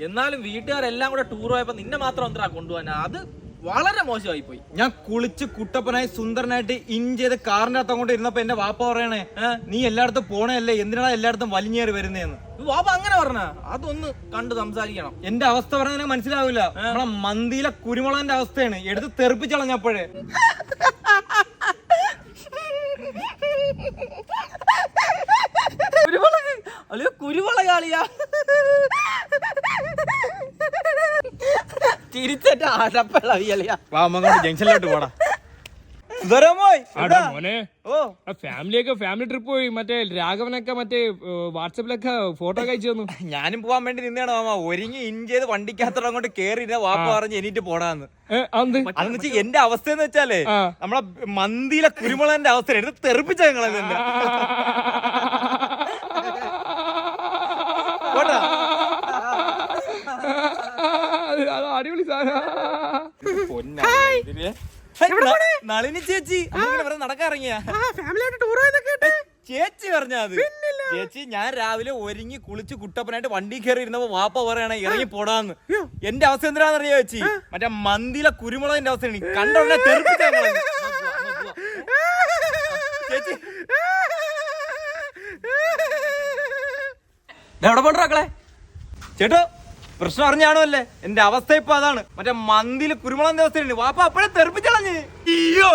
എന്നാലും വീട്ടുകാരെല്ലാം കൂടെ ടൂർ പോയപ്പോ നിന്നെ മാത്രം എന്താ കൊണ്ടുപോകാൻ? അത് വളരെ മോശമായി പോയി. ഞാൻ കുളിച്ച് കുട്ടപ്പനായി സുന്ദരനായിട്ട് ഇൻ ചെയ്ത് കാറിന്റെ അകത്ത് അങ്ങോട്ട് ഇരുന്നപ്പോ എന്റെ വാപ്പ പറയണേ, നീ എല്ലായിടത്തും പോണേല്ലേ, എന്തിനാ എല്ലായിടത്തും വലിഞ്ഞേറി വരുന്നേന്ന്. വാപ്പ അങ്ങനെ പറഞ്ഞ? അതൊന്ന് കണ്ട് സംസാരിക്കണം. എന്റെ അവസ്ഥ പറഞ്ഞാൽ മനസ്സിലാവില്ല. നമ്മളെ മന്തിയിലെ കുരുമുളകിന്റെ അവസ്ഥയാണ്. എടുത്ത് തെറിപ്പിച്ചളഞ്ഞപ്പോഴേ. കുരുമുളക് അല്ലയോ കുരുമുളകാളിയാ? തിരിച്ചേറ്റ അടപ്പളവിയളിയാ. വാ അമ്മ ജംഗ്ഷനിലോട്ട് പോടാ. ഫാമിലി ട്രിപ്പ് പോയി. മറ്റേ രാഘവനൊക്കെ മറ്റേ വാട്സപ്പിലൊക്കെ ഫോട്ടോ അയച്ചു തന്നു. ഞാനും പോവാൻ വേണ്ടി നിന്നാണ് മാമ. ഒരുങ്ങി ഇൻ ചെയ്ത് വണ്ടിക്കകത്തോടെ അങ്ങോട്ട് കേറി വാപ്പ പറഞ്ഞ് എണീറ്റ് പോടാന്ന്. അതെന്ന് വെച്ചാൽ എന്റെ അവസ്ഥ എന്ന് വെച്ചാലേ നമ്മളെ മന്തിയിലെ കുരുമുളകിന്റെ അവസ്ഥ എടുത്ത് തെറിപ്പിച്ച ഞങ്ങളല്ലേ. അടിപൊളി നളിനി ചേച്ചി നടക്കാറിങ്ങിയ ചേച്ചി പറഞ്ഞത്. ചേച്ചി ഞാൻ രാവിലെ ഒരുങ്ങി കുളിച്ച് കുട്ടപ്പനായിട്ട് വണ്ടി കയറി ഇരുന്നപ്പോ വാപ്പ പറയണേ ഇറങ്ങി പോടാന്ന്. എന്റെ അവസ്ഥ എന്തിനാന്നറിയോ ചേച്ചി? മറ്റേ മന്തിയിലെ കുരുമുളകിന്റെ അവസ്ഥയാണ്. കണ്ടോടെ തെറിപ്പിച്ച ചേച്ചി. എവിടെ പോണ്ടാക്കളെ ചേട്ടോ? പ്രശ്നം അറിഞ്ഞാണോ അല്ലേ? എന്റെ അവസ്ഥ ഇപ്പൊ അതാണ്. മറ്റേ മന്തിയില് കുരുമുളകിന്റെ അവസ്ഥയുണ്ട്. വാപ്പ അപ്പഴേ തെറിപ്പിച്ചളഞ്ഞ്. അയ്യോ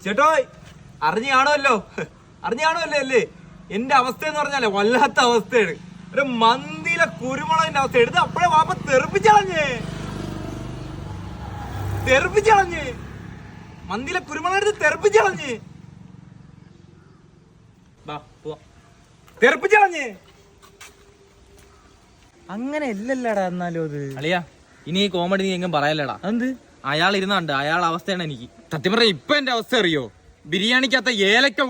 ചേട്ടോ അറിഞ്ഞാണോല്ലോ അല്ലേ? എന്റെ അവസ്ഥ എന്ന് പറഞ്ഞാലേ വല്ലാത്ത അവസ്ഥയാണ്. ഒരു മന്തിയിലെ കുരുമുളകിന്റെ അവസ്ഥ എടുത്ത് അപ്പഴേ വാപ്പ തെറിപ്പിച്ചളഞ്ഞ്. മന്തിയിലെ കുരുമുളക് എടുത്ത് തെറിപ്പിച്ചളഞ്ഞ്. അങ്ങനെ അല്ലല്ലടാ. എന്നാലും അത് അളിയാ ഇനി ഈ കോമഡി നീ എങ്ങും പറയല്ലടാ. എന്ത്? അയാൾ ഇരുന്നുണ്ട്, അയാൾ അവസ്ഥയാണ് എനിക്ക്. സത്യം പറഞ്ഞ ഇപ്പൊ എന്റെ അവസ്ഥ അറിയോ? ബിരിയാണിക്കകത്ത ഏലക്ക